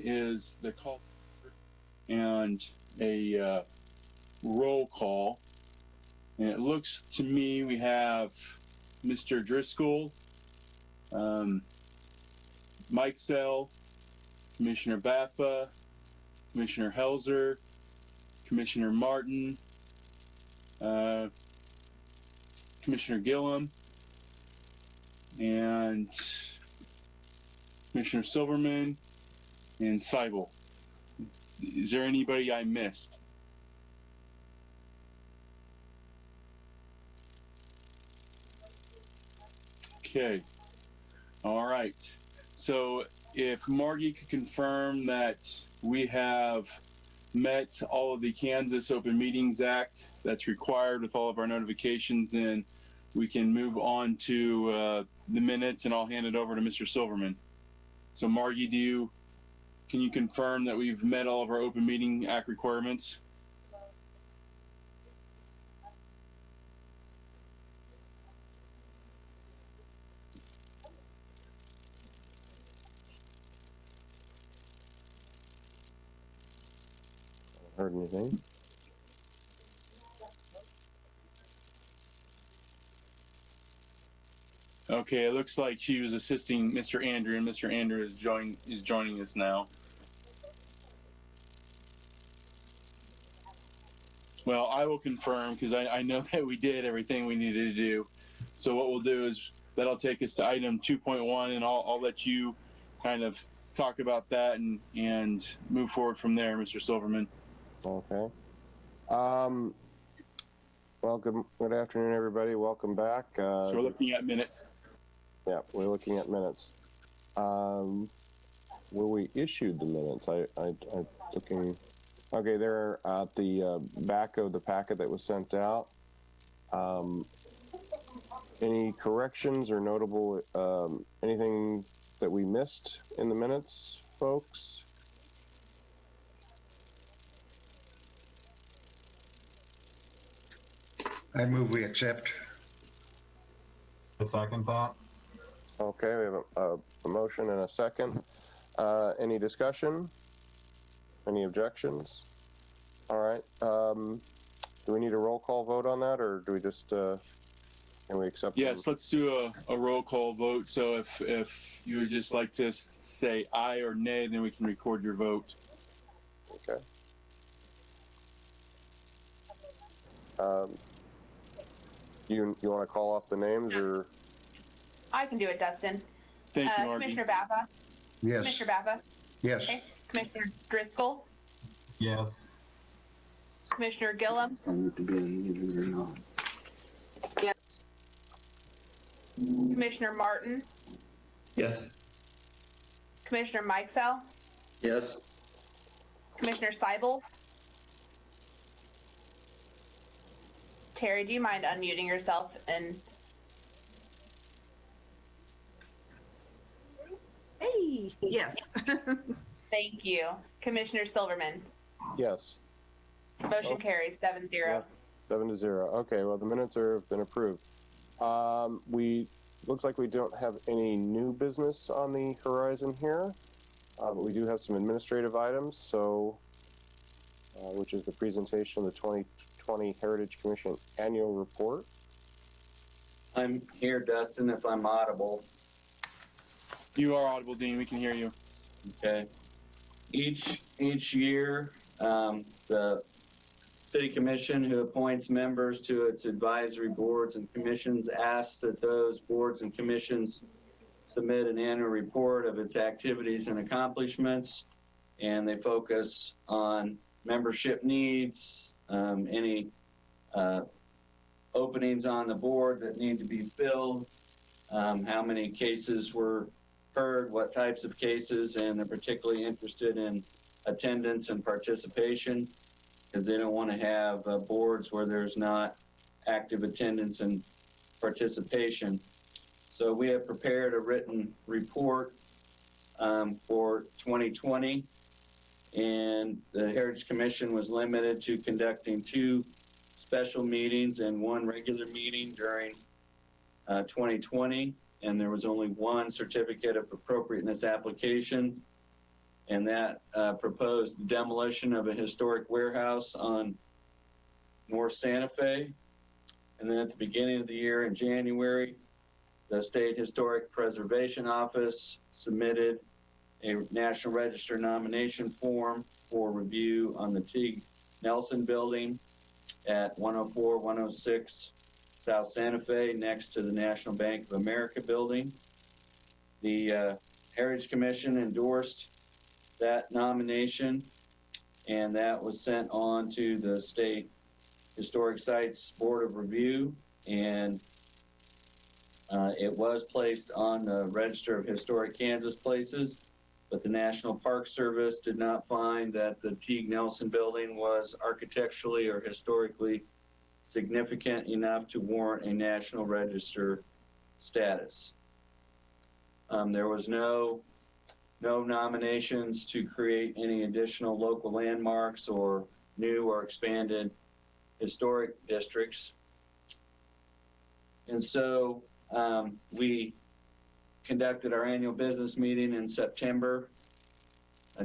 is the call and a roll call. And it looks to me we have Mr. Driscoll, Mike Sell, Commissioner Baffa, Commissioner Helzer, Commissioner Martin, Commissioner Gillum, and Commissioner Silverman, and Seibel. Is there anybody I missed? Okay. All right. So if Margie could confirm that we have met all of the Kansas Open Meetings Act that's required with all of our notifications, then we can move on to the minutes, and I'll hand it over to Mr. Silverman. So Margie, can you confirm that we've met all of our Open Meeting Act requirements? Heard anything? Okay, it looks like she was assisting Mr. Andrew, and Mr. Andrew is joining us now. Well, I will confirm because I know that we did everything we needed to do. So what we'll do is that'll take us to item 2.1, and I'll let you kind of talk about that and move forward from there, Mr. Silverman. Okay. Well, good afternoon, everybody. Welcome back. So we're looking at minutes. Yeah, we're looking at minutes. Where we issued the minutes, I looking. Okay, they're at the back of the packet that was sent out. Any corrections or notable anything that we missed in the minutes, folks? I move we accept. A second that. Okay, we have a motion and a second. Any discussion? Any objections? All right. Do we need a roll call vote on that, or do we just can we accept? Yes, them? Let's do a roll call vote. So if you would just like to say aye or nay, then we can record your vote. Okay. You want to call off the names, or? I can do it, Dustin. Thank you, Margie. Commissioner Baffa? Yes. Commissioner Baffa? Yes. Okay. Commissioner Driscoll? Yes. Commissioner Gillum? Yes. Commissioner Martin? Yes. Commissioner Mikesell? Yes. Commissioner Seibel? Terry, do you mind unmuting yourself and... Hey, yes. Thank you. Commissioner Silverman? Yes. Motion carries 7-0. Yeah, 7-0. Okay, well, the minutes have been approved. Looks like we don't have any new business on the horizon here, but we do have some administrative items. So, which is the presentation of the 2020 Heritage Commission Annual Report. I'm here, Dustin, if I'm audible. You are audible, Dean. We can hear you. Okay. Each year, the City Commission, who appoints members to its advisory boards and commissions, asks that those boards and commissions submit an annual report of its activities and accomplishments, and they focus on membership needs, any openings on the board that need to be filled, how many cases were heard, what types of cases, and they're particularly interested in attendance and participation, because they don't want to have boards where there's not active attendance and participation. So we have prepared a written report for 2020, and the Heritage Commission was limited to conducting 2 special meetings and 1 regular meeting during 2020, and there was only 1 certificate of appropriateness application. and that proposed the demolition of a historic warehouse on North Santa Fe. And then at the beginning of the year in January, the State Historic Preservation Office submitted a National Register nomination form for review on the Teague Nelson Building at 104, 106 South Santa Fe, next to the National Bank of America building. The Heritage Commission endorsed that nomination, and that was sent on to the State Historic Sites Board of Review, and it was placed on the Register of Historic Kansas Places, but the National Park Service did not find that the Teague Nelson Building was architecturally or historically significant enough to warrant a National Register status. There was no nominations to create any additional local landmarks or new or expanded historic districts. And so we conducted our annual business meeting in September.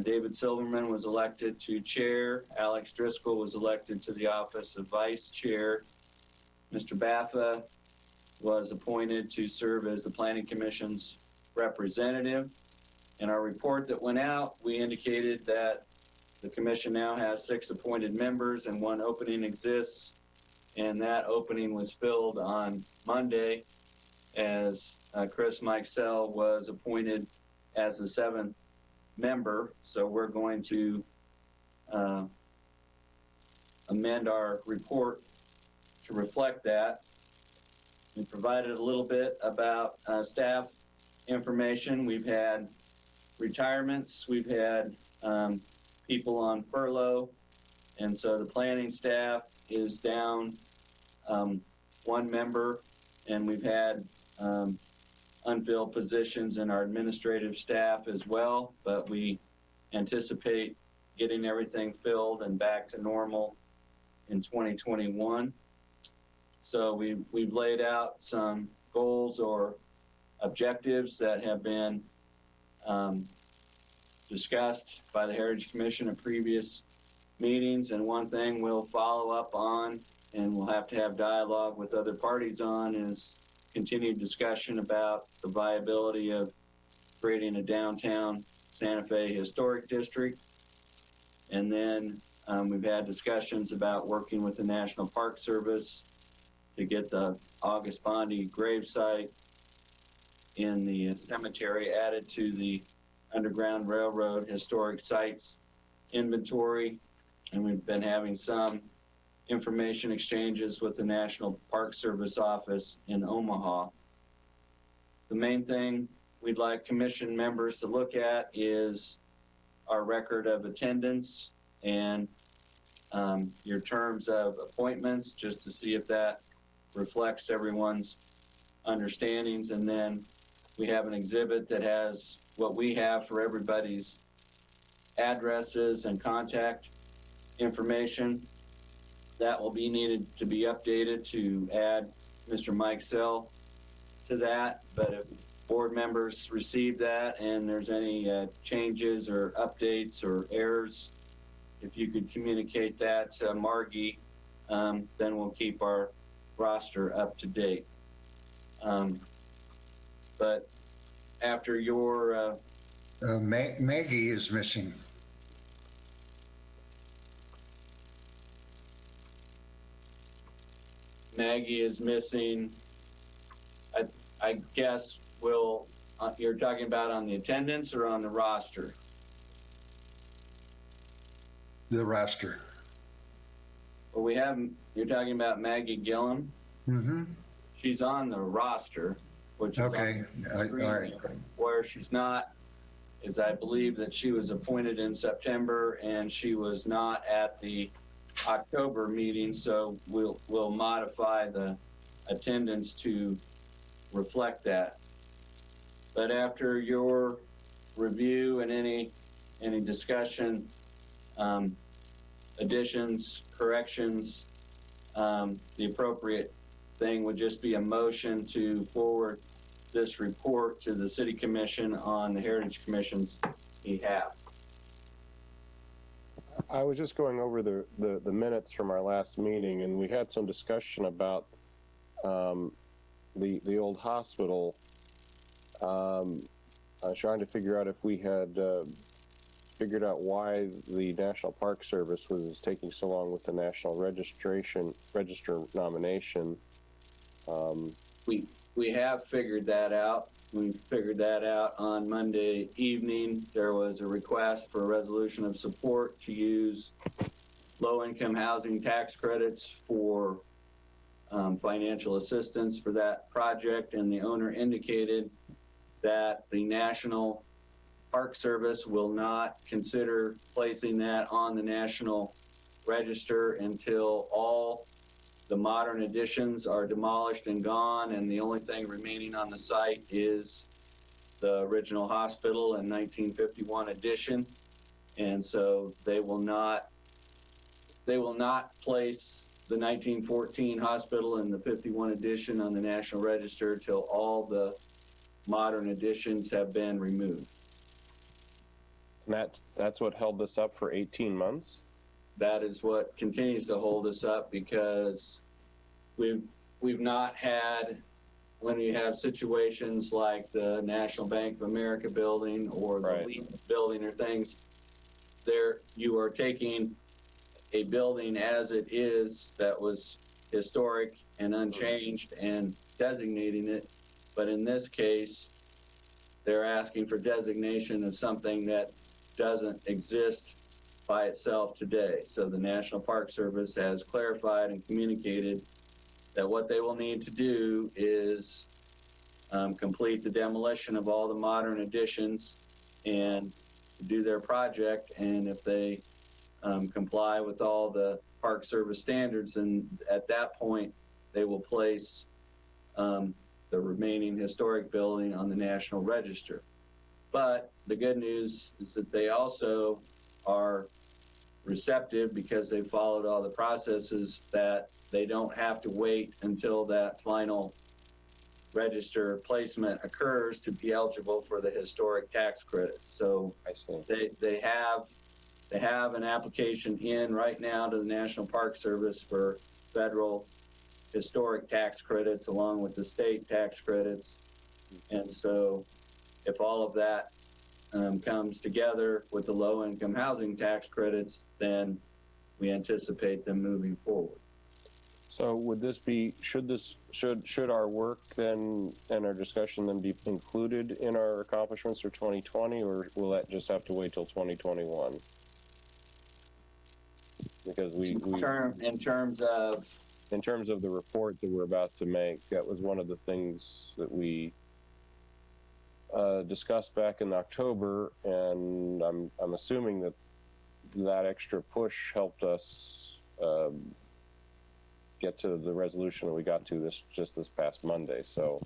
David Silverman was elected to chair. Alex Driscoll was elected to the office of vice chair. Mr. Baffa was appointed to serve as the Planning Commission's representative. In our report that went out, we indicated that the commission now has 6 appointed members and 1 opening exists, and that opening was filled on Monday as Chris Mikesell was appointed as the 7th member. So we're going to amend our report to reflect that. We provided a little bit about staff information. We've had retirements, we've had people on furlough, and so the planning staff is down 1 member, and we've had unfilled positions in our administrative staff as well, but we anticipate getting everything filled and back to normal in 2021. So we've laid out some goals or objectives that have been discussed by the Heritage Commission at previous meetings, and one thing we'll follow up on and we'll have to have dialogue with other parties on is continued discussion about the viability of creating a downtown Santa Fe historic district. And then we've had discussions about working with the National Park Service to get the August Bondi gravesite in the cemetery added to the Underground Railroad historic sites inventory. And we've been having some information exchanges with the National Park Service office in Omaha. The main thing we'd like commission members to look at is our record of attendance and your terms of appointments, just to see if that reflects everyone's understandings. And then we have an exhibit that has what we have for everybody's addresses and contact information. That will be needed to be updated to add Mr. Mikesell to that. But if board members receive that and there's any changes or updates or errors, if you could communicate that to Margie, then we'll keep our roster up to date. But after your Maggie is missing. Maggie is missing, I guess you're talking about on the attendance or on the roster? The roster. Well, you're talking about Maggie Gillum. Mm-hmm. She's on the roster, which is Okay. on the All screen. right. Where she's not is I believe that she was appointed in September and she was not at the October meeting, so we'll modify the attendance to reflect that. But after your review and any discussion, additions, corrections, the appropriate thing would just be a motion to forward this report to the City Commission on the Heritage Commission's behalf. I was just going over the minutes from our last meeting, and we had some discussion about the old hospital. I was trying to figure out if we had figured out why the National Park Service was taking so long with the National Register nomination. We have figured that out. We figured that out on Monday evening. There was a request for a resolution of support to use low-income housing tax credits for financial assistance for that project, and the owner indicated that the National Park Service will not consider placing that on the National Register until all the modern additions are demolished and gone, and the only thing remaining on the site is the original hospital and 1951 addition. And so they will not place the 1914 hospital and the 51 addition on the National Register till all the modern additions have been removed. And that's what held this up for 18 months? That is what continues to hold us up, because we've not had, when you have situations like the National Bank of America building or the Right. Leap building or things, there you are taking a building as it is that was historic and unchanged and designating it. But in this case, they're asking for designation of something that doesn't exist by itself today. So the National Park Service has clarified and communicated that what they will need to do is complete the demolition of all the modern additions and do their project. And if they comply with all the Park Service standards, and at that point, they will place the remaining historic building on the National Register. But the good news is that they also are receptive, because they followed all the processes, that they don't have to wait until that final register placement occurs to be eligible for the historic tax credits. So I see. they have an application in right now to the National Park Service for federal historic tax credits along with the state tax credits. And so if all of that comes together with the low-income housing tax credits, then we anticipate them moving forward. So would this be, should our work then and our discussion then be included in our accomplishments for 2020, or will that just have to wait till 2021? Because In terms of the report that we're about to make, that was one of the things that we discussed back in October, and I'm assuming that extra push helped us get to the resolution that we got to this past Monday. So,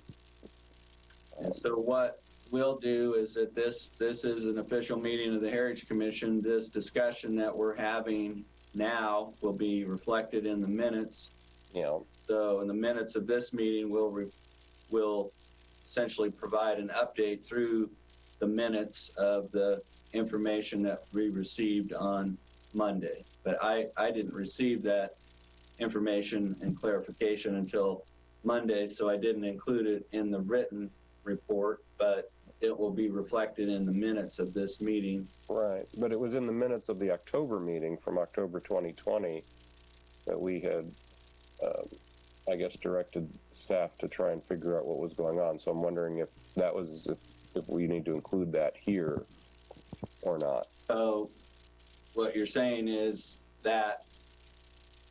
and so what we'll do is that this is an official meeting of the Heritage Commission. This discussion that we're having now will be reflected in the minutes. you know, So in the minutes of this meeting, we'll essentially provide an update through the minutes of the information that we received on Monday. But I didn't receive that information and clarification until Monday, so I didn't include it in the written report, but it will be reflected in the minutes of this meeting. right. But it was in the minutes of the October meeting from October 2020 that we had, I guess, directed staff to try and figure out what was going on. So I'm wondering if that was, if we need to include that here or not. So what you're saying is that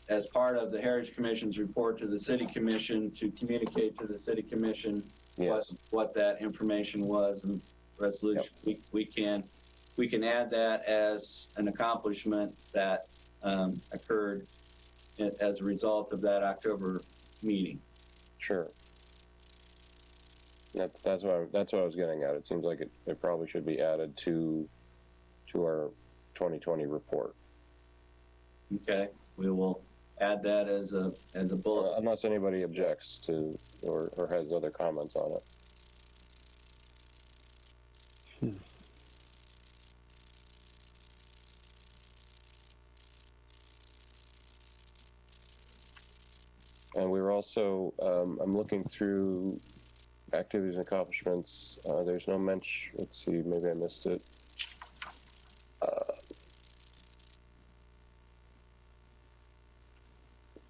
as part of the Heritage Commission's report to the City Commission, to communicate to the City Commission Yes. what that information was and resolution, we can add that as an accomplishment that occurred as a result of that October meeting. Sure. That's what I was getting at. It seems like it probably should be added to our 2020 report. Okay, we will add that as a bullet. Unless anybody objects to or has other comments on it. And we were also, I'm looking through activities and accomplishments. There's no mention, let's see, maybe I missed it.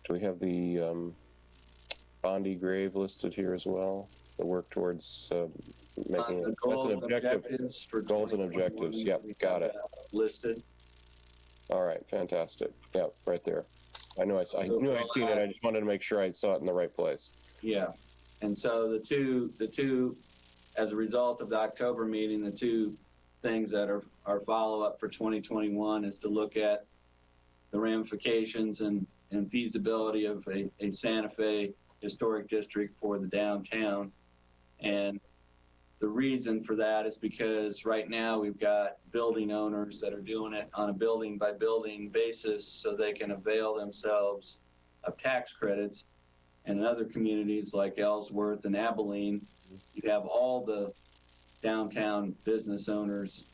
Do we have the Bondi grave listed here as well? The work towards making The it, that's goals an and objective. objectives for Goals and 2021, objectives, yep, we got have it. that listed. All right, fantastic. Yep, right there. I knew I'd seen it. I just wanted to make sure I saw it in the right place. Yeah, and so the two, as a result of the October meeting, the two things that are follow-up for 2021 is to look at the ramifications and feasibility of a Santa Fe historic district for the downtown. And the reason for that is because right now we've got building owners that are doing it on a building by building basis so they can avail themselves of tax credits. And in other communities like Ellsworth and Abilene, you have all the downtown business owners,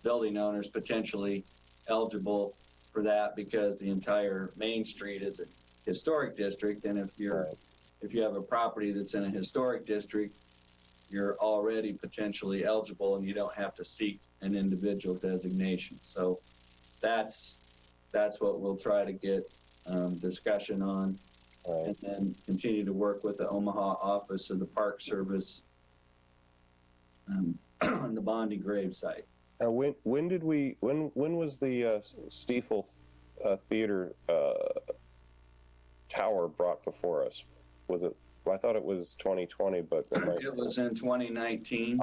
building owners potentially eligible for that because the entire Main Street is a historic district. And if you have a property that's in a historic district, you're already potentially eligible and you don't have to seek an individual designation. So that's what we'll try to get discussion on. Right. And then continue to work with the Omaha office of the Park Service on the Bondi grave site. When was the Stiefel Theater tower brought before us? Was it? I thought it was 2020, but It was in 2019.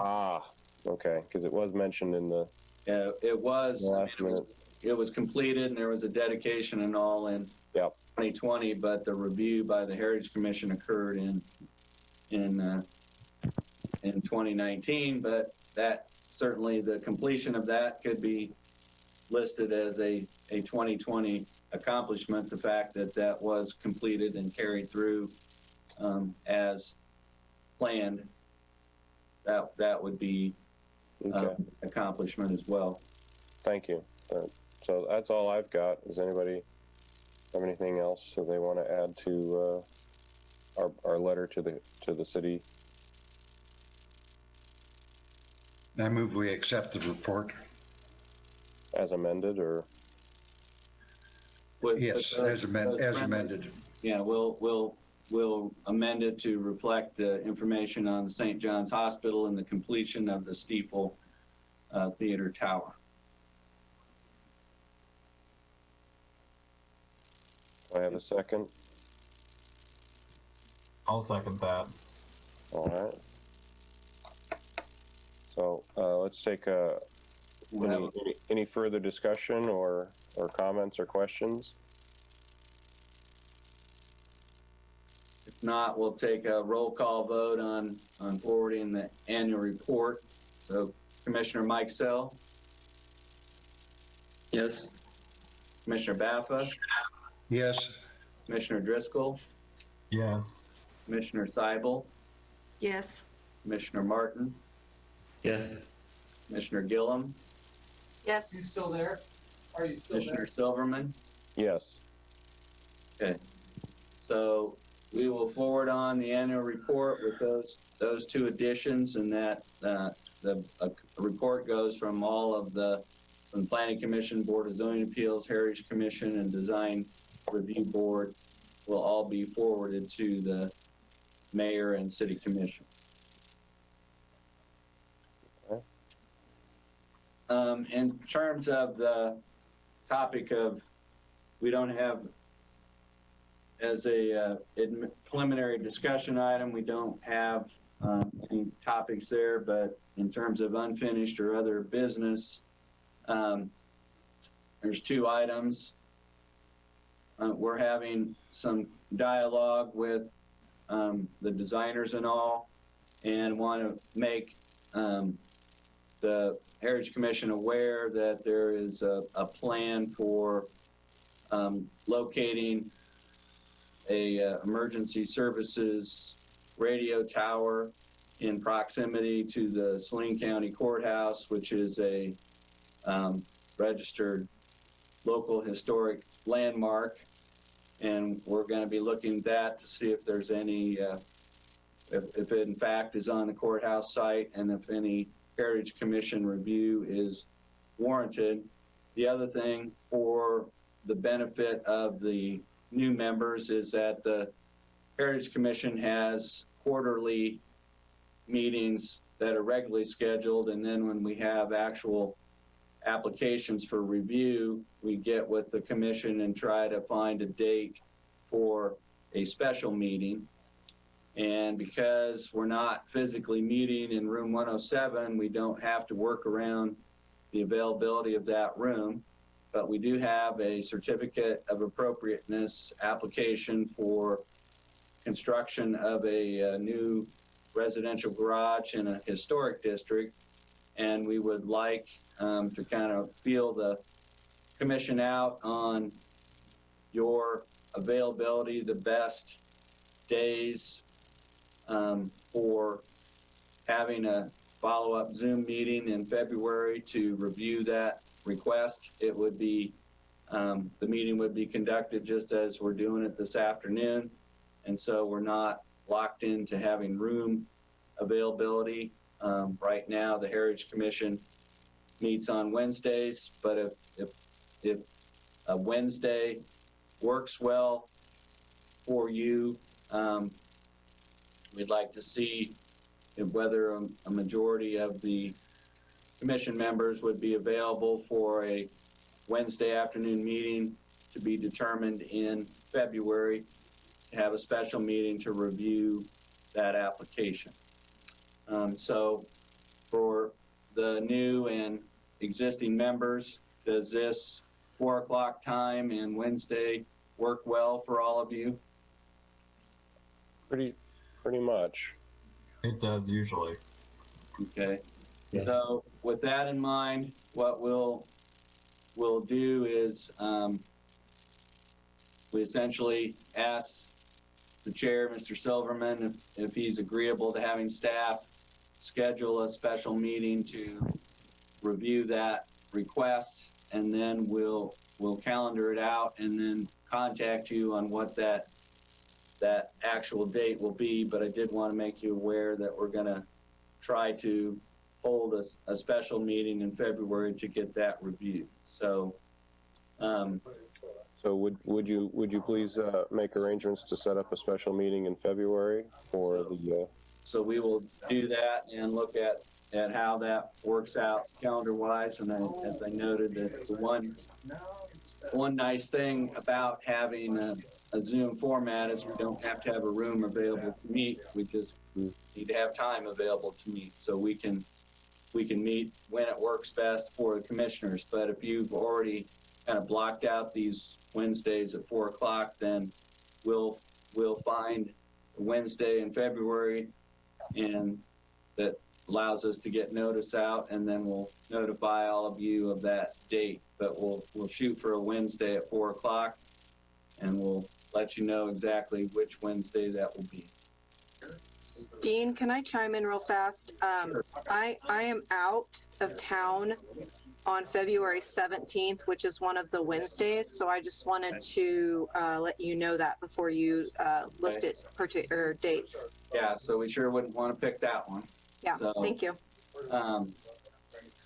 Okay, because it was mentioned in the It was. last minute. It was completed, and there was a dedication and all in 2020. But the review by the Heritage Commission occurred in 2019. But that certainly the completion of that could be listed as a 2020 accomplishment. The fact that that was completed and carried through as planned, that would be accomplishment as well. Thank you. So that's all I've got. Does anybody have anything else that they want to add to our letter to the city? I move we accept the report. As amended, or Yes, as amended. Yeah, we'll amend it to reflect the information on the St. John's Hospital and the completion of the Stiefel Theater Tower. do I have a second? I'll second that. All right. So let's take any further discussion or comments or questions? If not, we'll take a roll call vote on forwarding the annual report. So Commissioner Mike Sell, Yes. Commissioner Baffa, Yes, Commissioner Driscoll, Yes. Commissioner Seibel, Yes. Commissioner Martin, Yes. Commissioner Gillum, Yes. Still there? Are you still Commissioner there? Silverman. Yes. Okay. So we will forward on the annual report with those two additions, and that the report goes from all of from Planning Commission, Board of Zoning Appeals, Heritage Commission, and Design Review Board will all be forwarded to the mayor and city commission. Okay. In terms of the topic of, we don't have, as a preliminary discussion item, we don't have any topics there, but in terms of unfinished or other business, there's two items. We're having some dialogue with the designers and all, and want to make the Heritage Commission aware that there is a plan for locating a emergency services radio tower in proximity to the Salina County Courthouse, which is a registered local historic landmark. And we're going to be looking at that to see if there's any, if it in fact is on the courthouse site and if any Heritage Commission review is warranted. The other thing for the benefit of the new members is that the Heritage Commission has quarterly meetings that are regularly scheduled, and then when we have actual applications for review, we get with the commission and try to find a date for a special meeting. And because we're not physically meeting in room 107, we don't have to work around the availability of that room, but we do have a certificate of appropriateness application for construction of a new residential garage in a historic district. And we would like to kind of feel the commission out on your availability, the best days for having a follow-up Zoom meeting in February to review that request. It would be, the meeting would be conducted just as we're doing it this afternoon. And so we're not locked into having room availability. Right now, the Heritage Commission meets on Wednesdays, but if a Wednesday works well for you, we'd like to see whether a majority of the commission members would be available for a Wednesday afternoon meeting to be determined in February, to have a special meeting to review that application. So for the new and existing members, does this 4 o'clock time and Wednesday work well for all of you? Pretty much. It does usually. Okay. Yeah. So with that in mind, what we'll do is we essentially ask the chair, Mr. Silverman, if he's agreeable to having staff schedule a special meeting to review that request, and then we'll calendar it out and then contact you on what that actual date will be. But I did want to make you aware that we're going to try to hold a special meeting in February to get that reviewed. So So would you please make arrangements to set up a special meeting in February for the? So we will do that and look at how that works out calendar-wise. And then, as I noted, that the one nice thing about having a Zoom format is we don't have to have a room available to meet. We just need to have time available to meet. So we can meet when it works best for the commissioners. But if you've already kind of blocked out these Wednesdays at 4 o'clock, then we'll find a Wednesday in February, and that allows us to get notice out, and then we'll notify all of you of that date. But we'll shoot for a Wednesday at 4 o'clock, and we'll let you know exactly which Wednesday that will be. Dean, can I chime in real fast? Sure. I am out of town on February 17th, which is one of the Wednesdays. So I just wanted to let you know that before you looked at particular dates. Yeah, so we sure wouldn't want to pick that one. Yeah, So, thank you.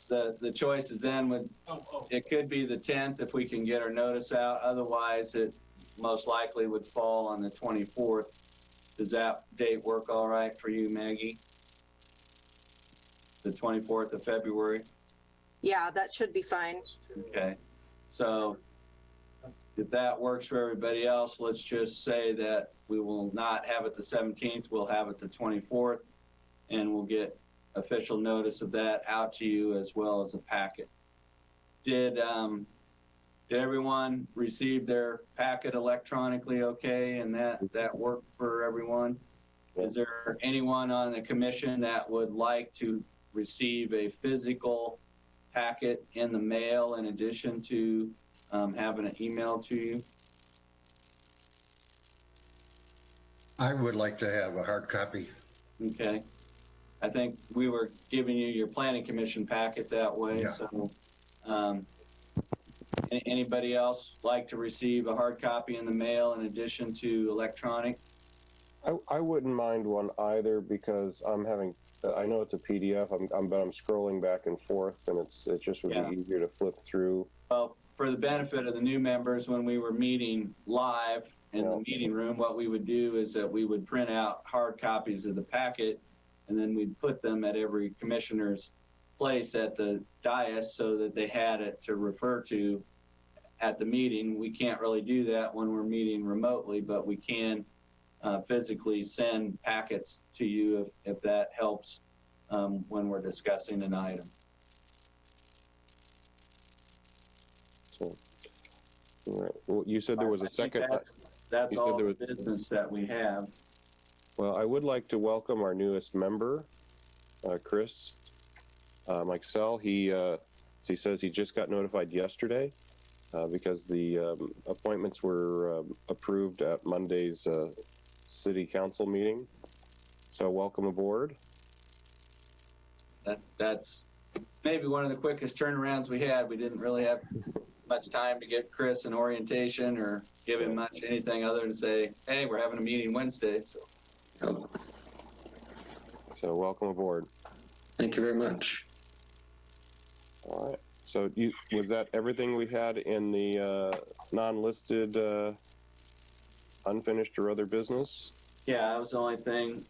The choices then it could be the 10th if we can get our notice out. Otherwise, it most likely would fall on the 24th. Does that date work all right for you, Maggie? The 24th of February? Yeah, that should be fine. Okay. So if that works for everybody else, let's just say that we will not have it the 17th, we'll have it the 24th, and we'll get official notice of that out to you as well as a packet. Did everyone receive their packet electronically okay, and that worked for everyone? Is there anyone on the commission that would like to receive a physical packet in the mail in addition to having an email to you? I would like to have a hard copy. Okay. I think we were giving you your planning commission packet that way. Yeah. So Anybody else like to receive a hard copy in the mail in addition to electronic? I wouldn't mind one either because I'm having, I know it's a PDF, but I'm scrolling back and forth and it just would Yeah. be easier to flip through. Well, for the benefit of the new members, when we were meeting live in the meeting room, what we would do is that we would print out hard copies of the packet, and then we'd put them at every commissioner's place at the dais so that they had it to refer to at the meeting. We can't really do that when we're meeting remotely, but we can physically send packets to you if that helps when we're discussing an item. So, all right. Well, you said there was a second. That's you all said there the business that we have. Well, I would like to welcome our newest member, Chris Mixell. He says he just got notified yesterday because the appointments were approved at Monday's city council meeting. So welcome aboard. It's maybe one of the quickest turnarounds we had. We didn't really have much time to get Chris an orientation or give him much anything other than say, hey, we're having a meeting Wednesday. So welcome aboard. Thank you very much. All right. So was that everything we had in the non-listed unfinished or other business? Yeah, that was the only thing.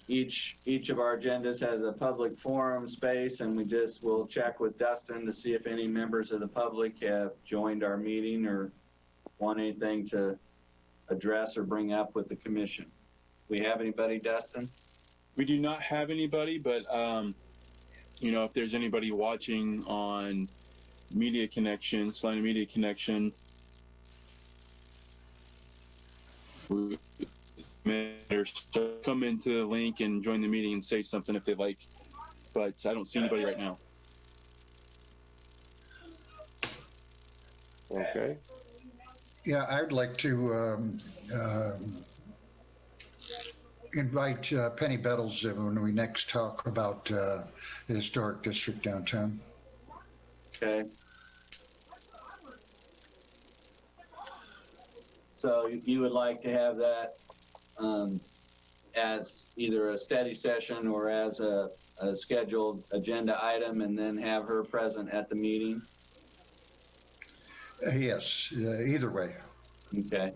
Each of our agendas has a public forum space, and we'll check with Dustin to see if any members of the public have joined our meeting or want anything to address or bring up with the commission. We have anybody, Dustin? We do not have anybody, but if there's anybody watching on Media Connection, Salina Media Connection, come into the link and join the meeting and say something if they like. But I don't see anybody right now. Okay. Yeah, I'd like to invite Penny Bettles when we next talk about the historic district downtown. Okay. So you would like to have that as either a study session or as a scheduled agenda item, and then have her present at the meeting? Yes, either way. Okay.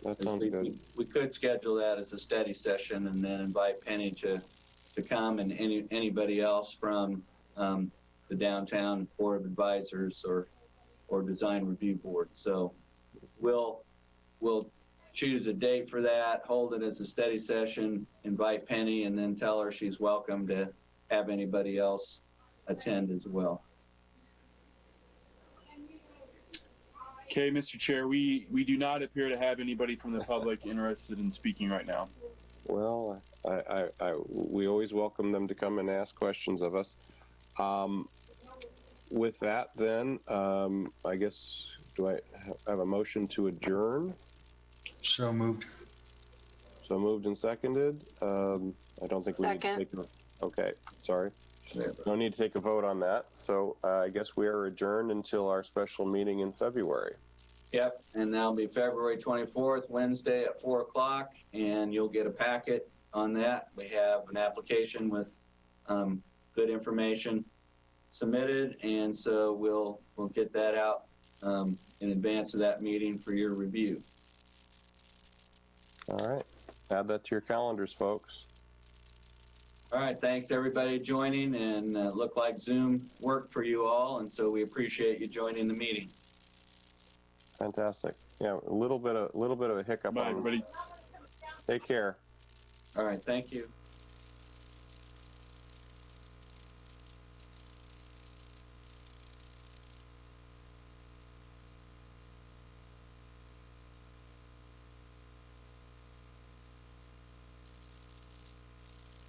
That sounds good. We could schedule that as a study session and then invite Penny to come, and anybody else from the downtown board of advisors or design review board. So we'll choose a date for that, hold it as a study session, invite Penny, and then tell her she's welcome to have anybody else attend as well. Okay, Mr. Chair, we do not appear to have anybody from the public interested in speaking right now. Well, we always welcome them to come and ask questions of us. With that, then, I guess, do I have a motion to adjourn? So moved. So moved and seconded. I don't think we need to take okay, sorry. No need to take a vote on that. So I guess we are adjourned until our special meeting in February. Yep, and that'll be February 24th, Wednesday at 4 o'clock, and you'll get a packet on that. We have an application with good information submitted, and so we'll get that out in advance of that meeting for your review. All right, add that to your calendars, folks. All right, thanks everybody joining, and looked like Zoom worked for you all, and so we appreciate you joining the meeting. Fantastic. Yeah, a little bit of a hiccup. Bye, everybody. Take care. All right, thank you.